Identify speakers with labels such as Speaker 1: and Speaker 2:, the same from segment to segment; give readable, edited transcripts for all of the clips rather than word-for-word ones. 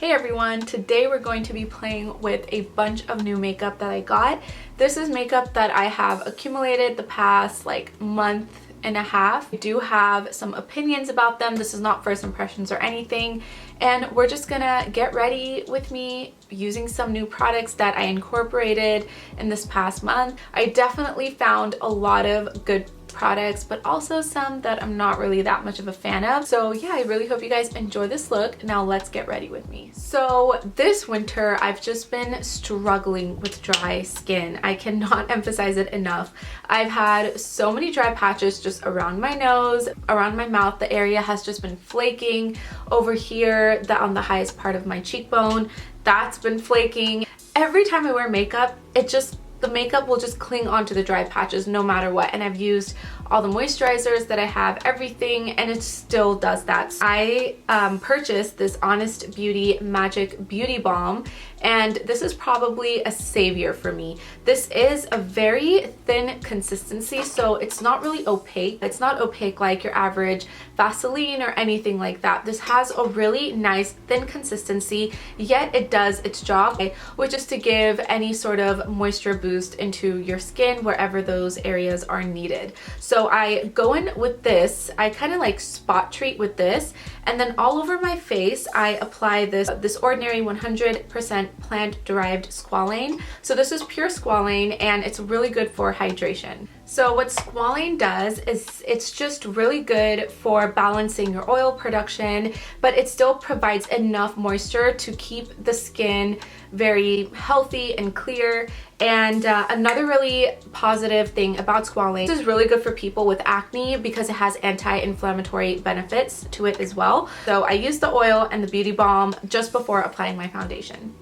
Speaker 1: Hey everyone, today we're going to be playing with a bunch of new makeup that I got. This is makeup that I have accumulated the past month and a half. I do have some opinions about them. This is not first impressions or anything. And we're just gonna get ready with me using some new products that I incorporated in this past month. I definitely found a lot of good products, but also some that I'm not really that much of a fan of. So yeah, I really hope you guys enjoy this look. Now let's get ready with me. So this winter, I've just been struggling with dry skin. I cannot emphasize it enough. I've had so many dry patches just around my nose, around my mouth. The area has just been flaking. Over here, on the highest part of my cheekbone, that's been flaking. Every time I wear makeup, the makeup will just cling onto the dry patches no matter what, and I've used all the moisturizers that I have, everything, and it still does that. So I purchased this Honest Beauty Magic Beauty Balm, and this is probably a savior for me. This is a very thin consistency, so it's not really opaque. It's not opaque like your average Vaseline or anything like that. This has a really nice thin consistency, yet it does its job, which is to give any sort of moisture boost into your skin wherever those areas are needed. So I go in with this, I kind of like spot treat with this, and then all over my face I apply this ordinary 100% plant-derived squalane. So this is pure squalane, and it's really good for hydration. So what squalane does is it's just really good for balancing your oil production, but it still provides enough moisture to keep the skin very healthy and clear. And another really positive thing about squalane, this is really good for people with acne because it has anti-inflammatory benefits to it as well. So I use the oil and the beauty balm just before applying my foundation.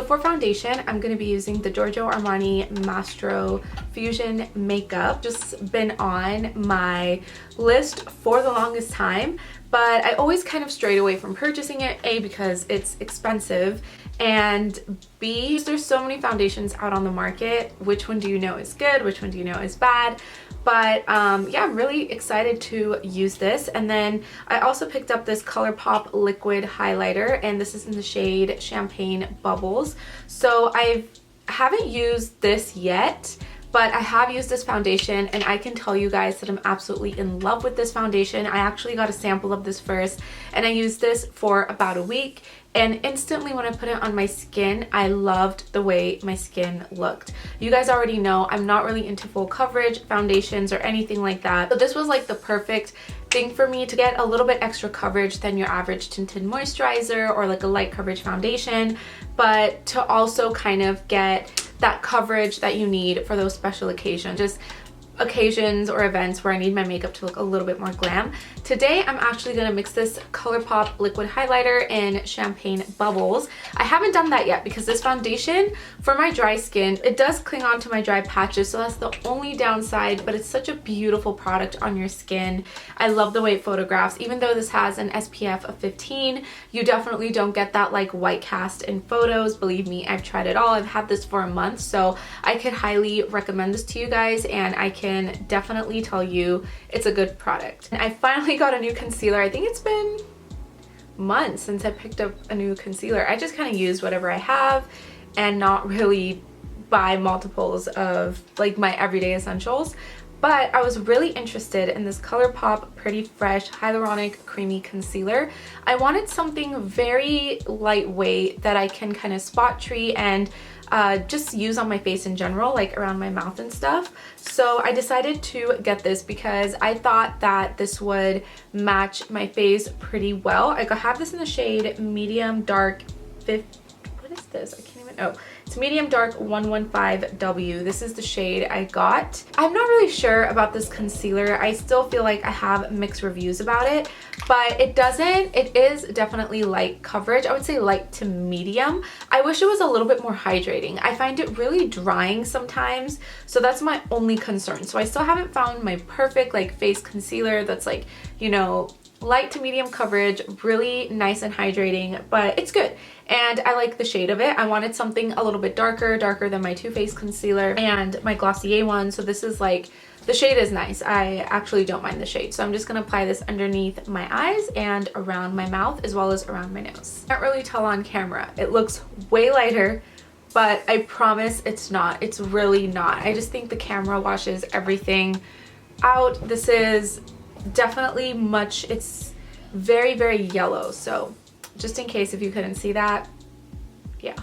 Speaker 1: For foundation, I'm going to be using the Giorgio Armani Mastro Fusion Makeup. Just been on my list for the longest time, but I always kind of strayed away from purchasing it, A, because it's expensive, and B, there's so many foundations out on the market. Which one do you know is good? Which one do you know is bad? But yeah, I'm really excited to use this. And then I also picked up this ColourPop liquid highlighter, and this is in the shade Champagne Bubbles. So I haven't used this yet, but I have used this foundation, and I can tell you guys that I'm absolutely in love with this foundation. I actually got a sample of this first, and I used this for about a week, and instantly when I put it on my skin, I loved the way my skin looked. You guys already know I'm not really into full coverage foundations or anything like that. So this was like the perfect thing for me to get a little bit extra coverage than your average tinted moisturizer or like a light coverage foundation, but to also kind of get that coverage that you need for those special occasions. Just occasions or events where I need my makeup to look a little bit more glam. Today I'm actually going to mix this ColourPop liquid highlighter in Champagne Bubbles. I haven't done that yet because this foundation, for my dry skin, it does cling on to my dry patches, so that's the only downside, but it's such a beautiful product on your skin. I love the way it photographs. Even though this has an SPF of 15, you definitely don't get that like white cast in photos. Believe me, I've tried it all. I've had this for a month, so I could highly recommend this to you guys, and I can definitely tell you it's a good product. And I finally got a new concealer. I think it's been months since I picked up a new concealer. I just kind of use whatever I have and not really buy multiples of like my everyday essentials. But I was really interested in this ColourPop Pretty Fresh Hyaluronic Creamy Concealer. I wanted something very lightweight that I can kind of spot treat and just use on my face in general, like around my mouth and stuff. So I decided to get this because I thought that this would match my face pretty well. I have this in the shade Medium Dark 50. What is this? I can't even, oh, it's Medium Dark 115W. This is the shade I got. I'm not really sure about this concealer. I still feel like I have mixed reviews about it, but it is definitely light coverage. I would say light to medium. I wish it was a little bit more hydrating. I find it really drying sometimes, so that's my only concern. So I still haven't found my perfect like face concealer that's like, you know, light to medium coverage, really nice and hydrating, but it's good. And I like the shade of it. I wanted something a little bit darker than my Too Faced concealer and my Glossier one. So this is like the shade is nice. I actually don't mind the shade. So I'm just gonna apply this underneath my eyes and around my mouth as well as around my nose. Can't really tell on camera. It looks way lighter, but I promise it's not. It's really not. I just think the camera washes everything out. This is definitely it's very, very yellow. So just in case if you couldn't see that, yeah.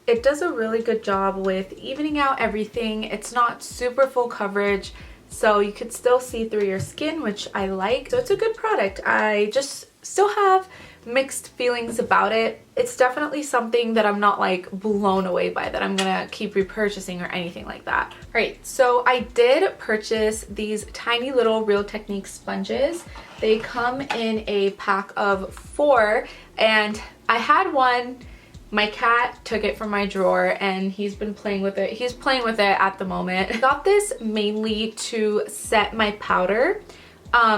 Speaker 1: It does a really good job with evening out everything. It's not super full coverage, so you could still see through your skin, which I like. So it's a good product. I just still have mixed feelings about it. It's definitely something that I'm not like blown away by, that I'm gonna keep repurchasing or anything like that. All right, so I did purchase these tiny little Real Techniques sponges. They come in a pack of 4, and I had one. My cat took it from my drawer and he's been playing with it. He's playing with it at the moment. I got this mainly to set my powder,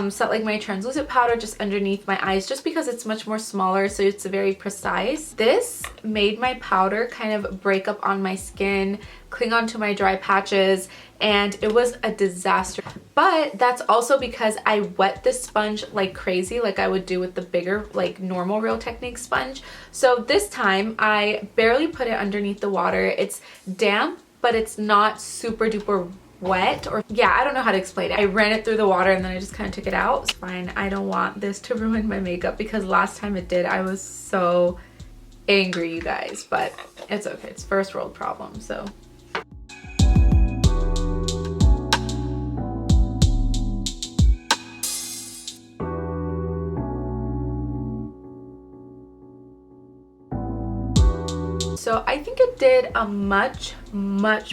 Speaker 1: set like my translucent powder just underneath my eyes, just because it's much more smaller, so it's very precise. This made my powder kind of break up on my skin, cling onto my dry patches, and it was a disaster. But that's also because I wet this sponge like crazy, like I would do with the bigger, like normal Real Techniques sponge. So this time I barely put it underneath the water. It's damp, but it's not super duper wet, or yeah, I don't know how to explain it. I ran it through the water and then I just kind of took it out. It's fine. I don't want this to ruin my makeup, because last time it did, I was so angry, you guys, but it's okay. It's first world problem, so. So I think it did a much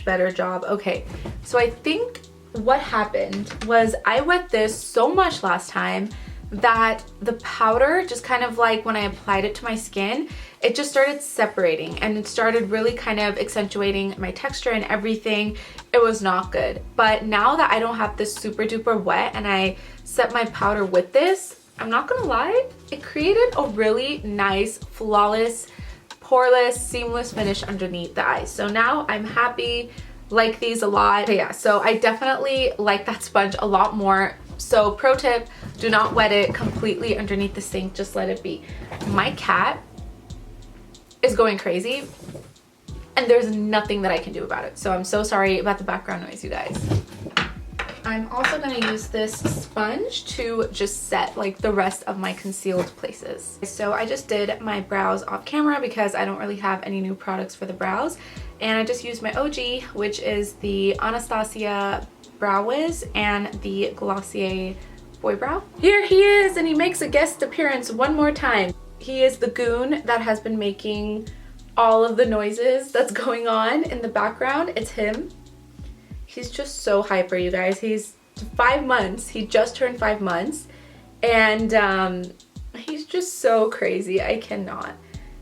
Speaker 1: better job. Okay, so I think what happened was I wet this so much last time that the powder just kind of like, when I applied it to my skin, it just started separating and it started really kind of accentuating my texture and everything. It was not good. But now that I don't have this super duper wet and I set my powder with this, I'm not gonna lie, it created a really nice, flawless, poreless, seamless finish underneath the eyes. So now I'm happy, like these a lot. Okay, yeah, so I definitely like that sponge a lot more. So pro tip, do not wet it completely underneath the sink, just let it be. My cat is going crazy and there's nothing that I can do about it. So I'm so sorry about the background noise, you guys. I'm also going to use this sponge to just set like the rest of my concealed places. So I just did my brows off camera because I don't really have any new products for the brows. And I just used my OG, which is the Anastasia Brow Wiz and the Glossier Boy Brow. Here he is, and he makes a guest appearance one more time. He is the goon that has been making all of the noises that's going on in the background. It's him. He's just so hyper, you guys. He's 5 months. He just turned 5 months. And he's just so crazy. I cannot.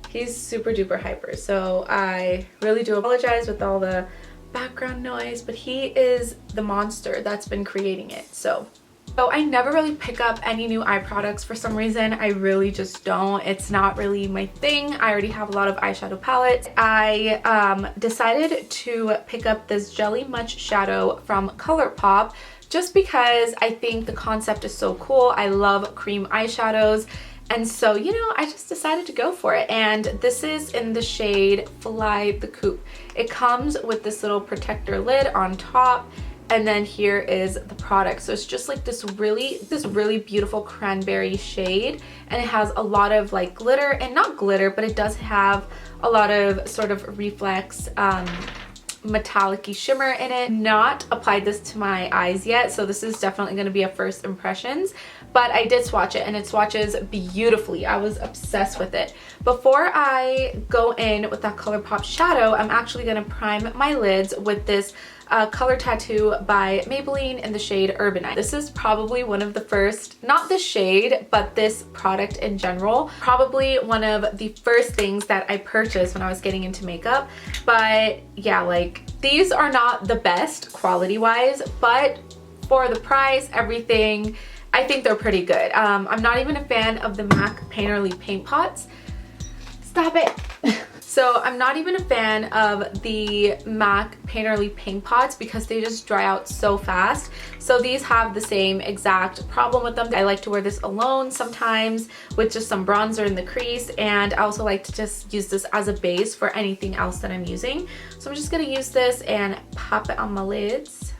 Speaker 1: He's super duper hyper. So I really do apologize with all the background noise. But he is the monster that's been creating it. So I never really pick up any new eye products for some reason. I really just don't. It's not really my thing. I already have a lot of eyeshadow palettes. I decided to pick up this Jelly Much shadow from Colourpop just because I think the concept is so cool. I love cream eyeshadows. And so, you know, I just decided to go for it. And this is in the shade Fly the Coop. It comes with this little protector lid on top. And then here is the product. So it's just like this really beautiful cranberry shade, and it has a lot of like glitter, and not glitter, but it does have a lot of sort of reflex metallic-y shimmer in it. Not applied this to my eyes yet, so this is definitely going to be a first impressions, but I did swatch it and it swatches beautifully. I was obsessed with it. Before I go in with that Colourpop shadow, I'm actually going to prime my lids with this Color Tattoo by Maybelline in the shade Urbanite. This is probably one of the first, not the shade, but this product in general, probably one of the first things that I purchased when I was getting into makeup. But yeah, like these are not the best quality wise, but for the price, everything, I think they're pretty good. I'm not even a fan of the MAC Painterly paint pots. Stop it. So I'm not even a fan of the MAC Painterly paint pots because they just dry out so fast. So these have the same exact problem with them. I like to wear this alone sometimes with just some bronzer in the crease, and I also like to just use this as a base for anything else that I'm using. So I'm just gonna use this and pop it on my lids.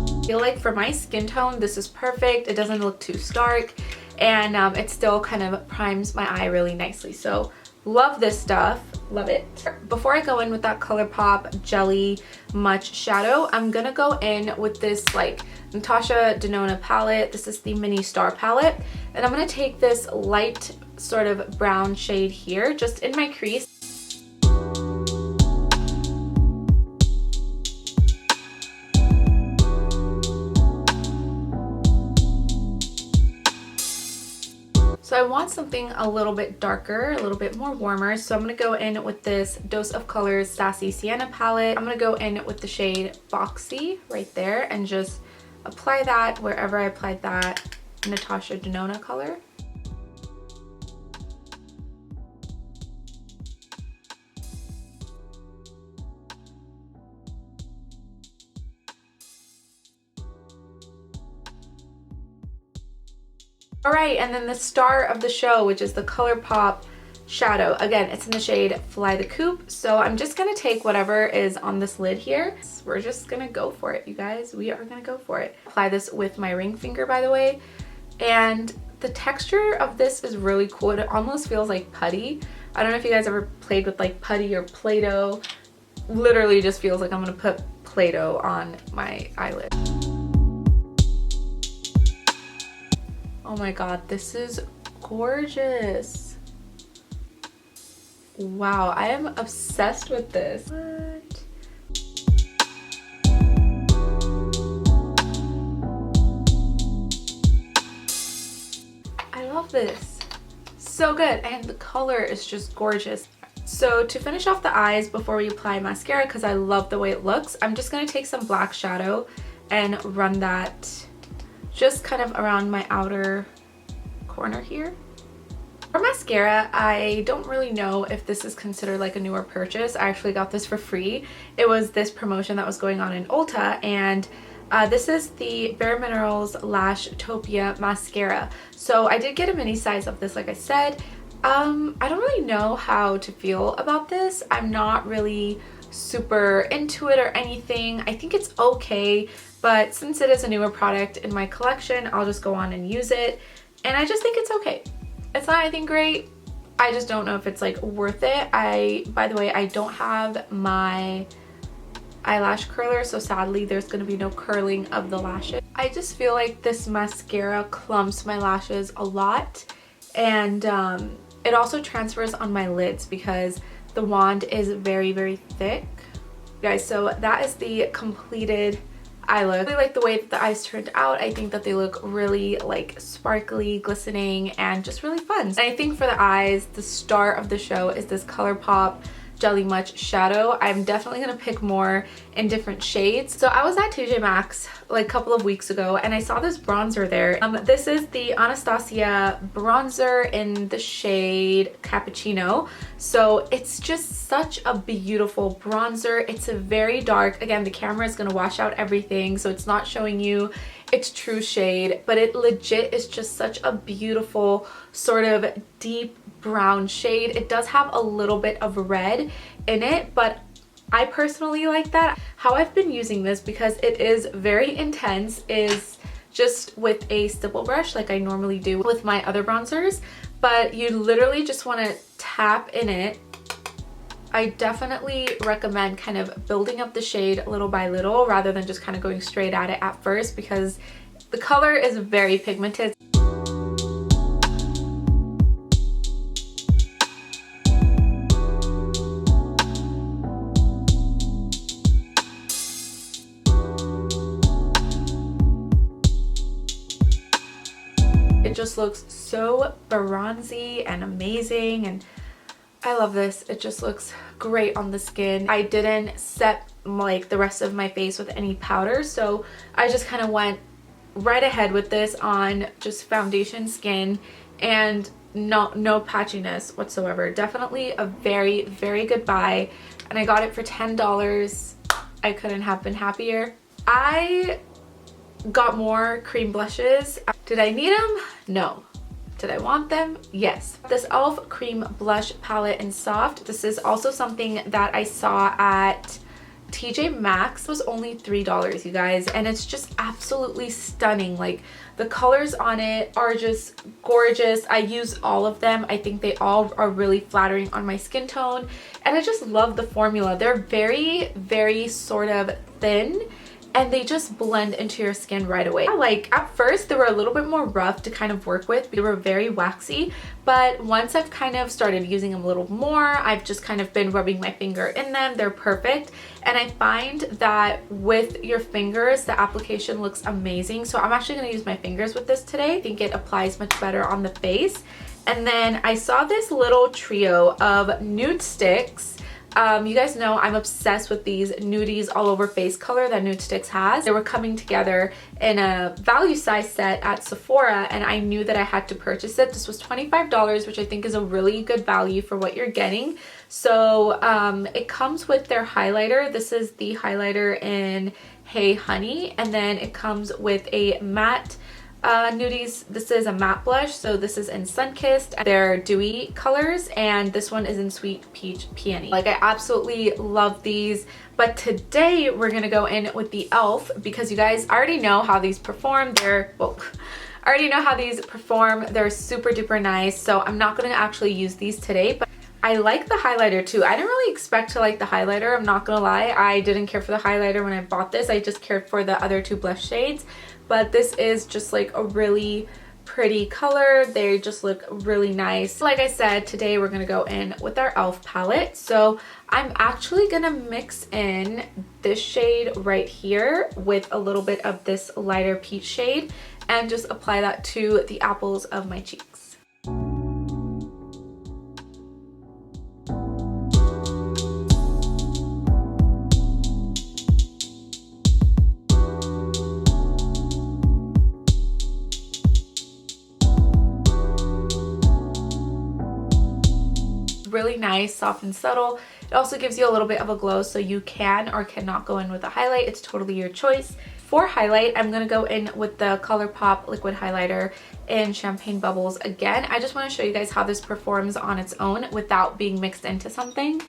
Speaker 1: I feel like for my skin tone, this is perfect. It doesn't look too stark, and it still kind of primes my eye really nicely. So love this stuff, love it. Before I go in with that ColourPop Jelly Much Shadow, I'm gonna go in with this like Natasha Denona palette. This is the Mini Star palette, and I'm gonna take this light sort of brown shade here just in my crease. So I want something a little bit darker, a little bit more warmer. So I'm going to go in with this Dose of Colors Sassy Sienna palette. I'm going to go in with the shade Foxy right there and just apply that wherever I applied that Natasha Denona color. Alright, and then the star of the show, which is the ColourPop shadow. Again, it's in the shade Fly the Coop. So I'm just going to take whatever is on this lid here. So we're just going to go for it, you guys. We are going to go for it. Apply this with my ring finger, by the way. And the texture of this is really cool. It almost feels like putty. I don't know if you guys ever played with like putty or Play-Doh. Literally just feels like I'm going to put Play-Doh on my eyelid. Oh my god, this is gorgeous. Wow, I am obsessed with this. What? I love this. So good, and the color is just gorgeous. So to finish off the eyes before we apply mascara, because I love the way it looks, I'm just going to take some black shadow and run that just kind of around my outer corner here. For mascara, I don't really know if this is considered like a newer purchase. I actually got this for free. It was this promotion that was going on in Ulta, and this is the Bare Minerals Lashtopia mascara. So I did get a mini size of this, like I said. I don't really know how to feel about this. I'm not really super into it or anything. I think it's okay, but since it is a newer product in my collection, I'll just go on and use it, and I just think it's okay. It's not anything great. I just don't know if it's like worth it. By the way, I don't have my eyelash curler, so sadly there's going to be no curling of the lashes. I just feel like this mascara clumps my lashes a lot, and it also transfers on my lids because the wand is very, very thick. Guys, so that is the completed eye look. I really like the way that the eyes turned out. I think that they look really like sparkly, glistening, and just really fun. And I think for the eyes, the star of the show is this ColourPop Jelly Much Shadow. I'm definitely gonna pick more in different shades. So I was at TJ Maxx like a couple of weeks ago, and I saw this bronzer there. This is the Anastasia bronzer in the shade Cappuccino. So it's just such a beautiful bronzer. It's a very dark. Again, the camera is gonna wash out everything, so it's not showing you its true shade, but it legit is just such a beautiful sort of deep brown shade. It does have a little bit of red in it, but I personally like that. How I've been using this, because it is very intense, is just with a stipple brush like I normally do with my other bronzers, but you literally just want to tap in it. I definitely recommend kind of building up the shade little by little rather than just kind of going straight at it at first, because the color is very pigmented. It just looks so bronzy and amazing, and I love this. It just looks great on the skin. I didn't set like the rest of my face with any powder, so I just kind of went right ahead with this on just foundation skin, and no patchiness whatsoever. Definitely a very, very good buy, and I got it for $10. I couldn't have been happier. I got more cream blushes. Did I need them? No. Did I want them? Yes. This e.l.f. cream blush palette in soft. This is also something that I saw at TJ Maxx. It was only $3, you guys, and it's just absolutely stunning. Like, the colors on it are just gorgeous. I use all of them. I think they all are really flattering on my skin tone, and I just love the formula. They're very, very sort of thin, and they just blend into your skin right away. Like, at first they were a little bit more rough to kind of work with. They were very waxy, but once I've kind of started using them a little more, I've just kind of been rubbing my finger in them. They're perfect, and I find that with your fingers the application looks amazing. So I'm actually going to use my fingers with this today. I think it applies much better on the face. And then I saw this little trio of nude sticks. You guys know I'm obsessed with these nudies all over face color that Nude Sticks has. They were coming together in a value size set at Sephora, and I knew that I had to purchase it. This was $25, which I think is a really good value for what you're getting. So it comes with their highlighter. This is the highlighter in Hey Honey, and then it comes with a matte nudies. This is a matte blush, so this is in Sunkissed. They're dewy colors, and this one is in Sweet Peach Peony. Like, I absolutely love these, but today we're gonna go in with the e.l.f. because you guys already know how these perform. They're, well, I already know how these perform. They're super duper nice, so I'm not gonna actually use these today, but I like the highlighter too. I didn't really expect to like the highlighter, I'm not gonna lie. I didn't care for the highlighter when I bought this. I just cared for the other two blush shades. But this is just like a really pretty color. They just look really nice. Like I said, today we're gonna go in with our e.l.f. palette. So I'm actually gonna mix in this shade right here with a little bit of this lighter peach shade and just apply that to the apples of my cheeks. Really nice, soft and subtle. It also gives you a little bit of a glow, so you can or cannot go in with a highlight. It's totally your choice. For highlight, I'm gonna go in with the ColourPop liquid highlighter in Champagne Bubbles again. I just want to show you guys how this performs on its own without being mixed into something.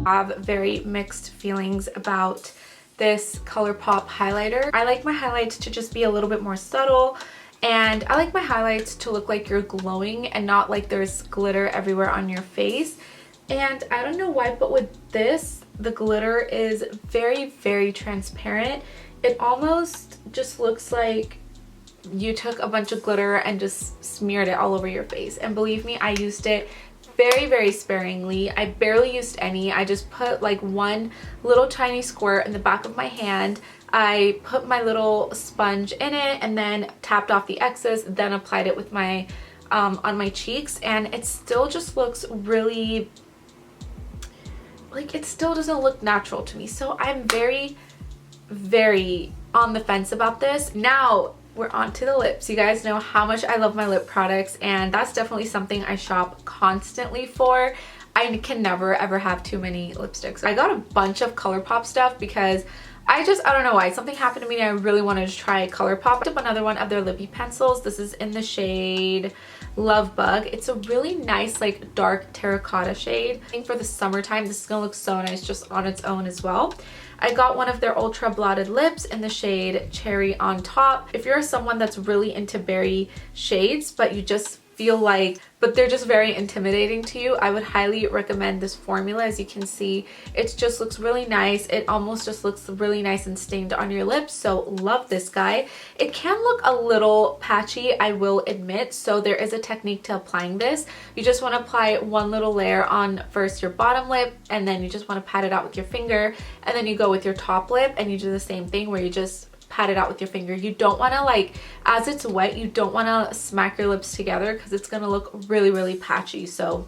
Speaker 1: Have very mixed feelings about this ColourPop highlighter. I like my highlights to just be a little bit more subtle, and I like my highlights to look like you're glowing and not like there's glitter everywhere on your face. And I don't know why, but with this, the glitter is very, very transparent. It almost just looks like you took a bunch of glitter and just smeared it all over your face. And believe me, I used it very, very sparingly. I barely used any. I just put like one little tiny squirt in the back of my hand. I put my little sponge in it and then tapped off the excess, then applied it with my on my cheeks, and it still just looks really, like, it still doesn't look natural to me. So I'm very, very on the fence about this. Now we're on to the lips. You guys know how much I love my lip products, and that's definitely something I shop constantly for. I can never ever have too many lipsticks. I got a bunch of ColourPop stuff because I don't know why. Something happened to me and I really wanted to try ColourPop. I picked up another one of their lippy pencils. This is in the shade Love Bug. It's a really nice, like, dark terracotta shade. I think for the summertime this is gonna look so nice just on its own as well. I got one of their ultra blotted lips in the shade Cherry on Top. If you're someone that's really into berry shades but you just feel like, but they're just very intimidating to you. I would highly recommend this formula. As you can see, it just looks really nice. It almost just looks really nice and stained on your lips, so love this guy. It can look a little patchy, I will admit, so there is a technique to applying this. You just want to apply one little layer on first your bottom lip, and then you just want to pat it out with your finger, and then you go with your top lip and you do the same thing where you just pat it out with your finger. You don't want to, like, as it's wet, you don't want to smack your lips together because it's going to look really patchy. So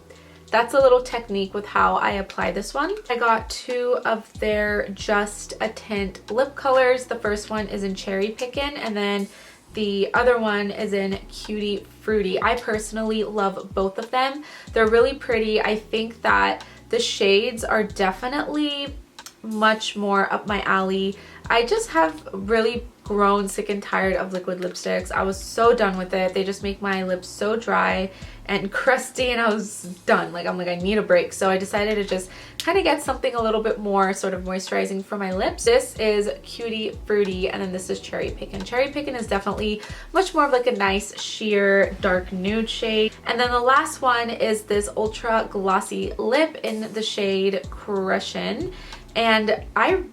Speaker 1: that's a little technique with how I apply this one. I got two of their Just a Tint lip colors. The first one is in Cherry Pickin', and then the other one is in Cutie Fruity. I personally love both of them. They're really pretty. I think that the shades are definitely much more up my alley. I just have really grown sick and tired of liquid lipsticks. I was so done with it. They just make my lips so dry and crusty, and I was done. Like, I'm like, I need a break. So I decided to just kind of get something a little bit more sort of moisturizing for my lips. This is Cutie Fruity, and then this is Cherry Pickin'. Cherry Pickin' is definitely much more of like a nice sheer dark nude shade. And then the last one is this ultra glossy lip in the shade Crushin'. And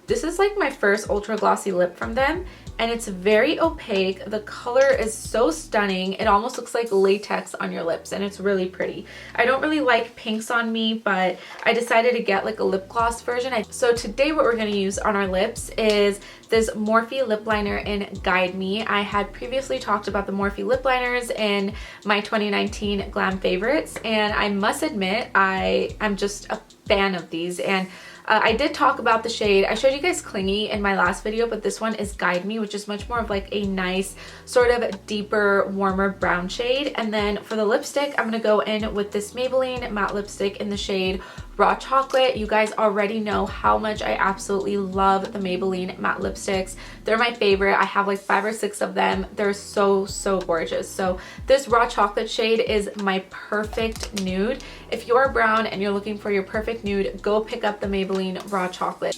Speaker 1: this is like my first ultra glossy lip from them, and it's very opaque. The color is so stunning. It almost looks like latex on your lips, and it's really pretty. I don't really like pinks on me, but I decided to get like a lip gloss version. So today what we're going to use on our lips is this Morphe lip liner in Guide Me. I had previously talked about the Morphe lip liners in my 2019 Glam Favorites, and I must admit I'm just a fan of these. And I did talk about the shade. I showed you guys Clingy in my last video, but this one is Guide Me, which is much more of like a nice sort of deeper, warmer brown shade. And then for the lipstick, I'm going to go in with this Maybelline matte lipstick in the shade Raw Chocolate. You guys already know how much I absolutely love the Maybelline matte lipsticks. They're my favorite. I have like 5 or 6 of them. They're so gorgeous. So this Raw Chocolate shade is my perfect nude. If you're brown and you're looking for your perfect nude, go pick up the Maybelline Raw Chocolate.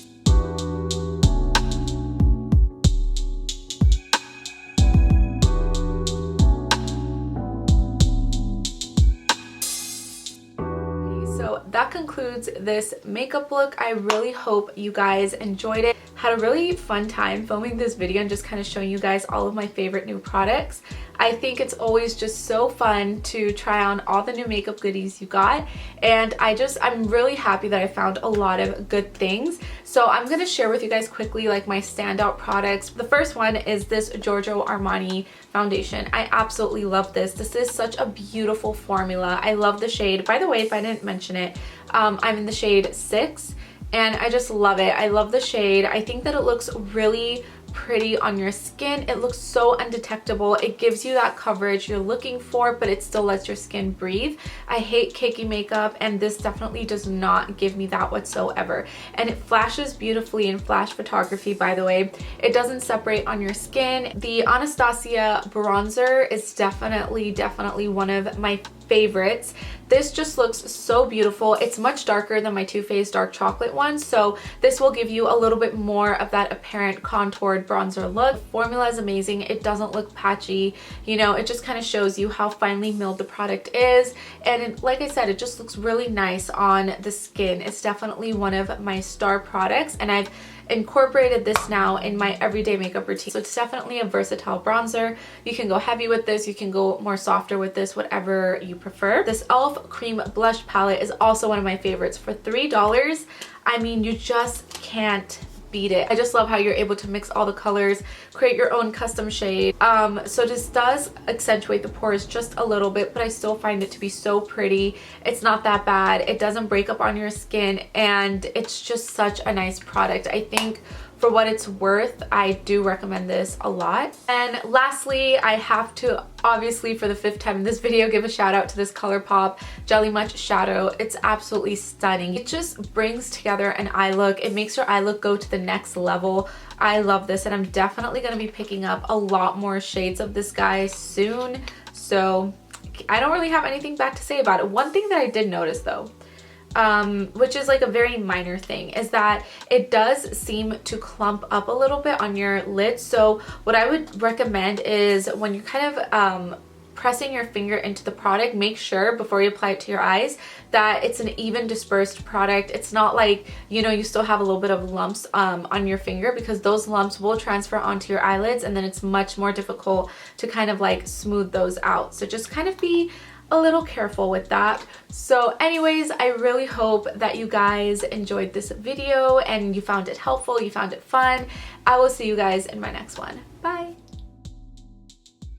Speaker 1: That concludes this makeup look. I really hope you guys enjoyed it. Had a really fun time filming this video and just kind of showing you guys all of my favorite new products. I think it's always just so fun to try on all the new makeup goodies you got, and I'm really happy that I found a lot of good things. So I'm going to share with you guys quickly like my standout products. The first one is this Giorgio Armani foundation. I absolutely love this. This is such a beautiful formula. I love the shade. By the way, if I didn't mention it, I'm in the shade 6, and I just love it. I love the shade. I think that it looks really pretty on your skin. It looks so undetectable. It gives you that coverage you're looking for, but it still lets your skin breathe. I hate cakey makeup, and this definitely does not give me that whatsoever. And it flashes beautifully in flash photography, by the way. It doesn't separate on your skin. The Anastasia bronzer is definitely one of my favorites. This just looks so beautiful. It's much darker than my Too Faced Dark Chocolate one, so this will give you a little bit more of that apparent contoured bronzer look. The formula is amazing. It doesn't look patchy. You know, it just kind of shows you how finely milled the product is, and like I said, it just looks really nice on the skin. It's definitely one of my star products, and I've incorporated this now in my everyday makeup routine. So it's definitely a versatile bronzer. You can go heavy with this, you can go more softer with this, whatever you prefer. This e.l.f. cream blush palette is also one of my favorites. For $3, I mean, you just can't beat it. I just love how you're able to mix all the colors, create your own custom shade. So this does accentuate the pores just a little bit, but I still find it to be so pretty. It's not that bad. It doesn't break up on your skin, and it's just such a nice product. I think for what it's worth, I do recommend this a lot. And lastly, I have to, obviously for the 5th time in this video, give a shout out to this ColourPop Jelly Much Shadow. It's absolutely stunning. It just brings together an eye look. It makes your eye look go to the next level. I love this, and I'm definitely going to be picking up a lot more shades of this guy soon. So I don't really have anything bad to say about it. One thing that I did notice though, which is like a very minor thing, is that it does seem to clump up a little bit on your lids. So what I would recommend is when you're kind of pressing your finger into the product, make sure before you apply it to your eyes that it's an even dispersed product. It's not like, you know, you still have a little bit of lumps on your finger, because those lumps will transfer onto your eyelids and then it's much more difficult to kind of like smooth those out. So just kind of be a little careful with that. So anyways, I really hope that you guys enjoyed this video and you found it helpful, you found it fun. I will see you guys in my next one. Bye!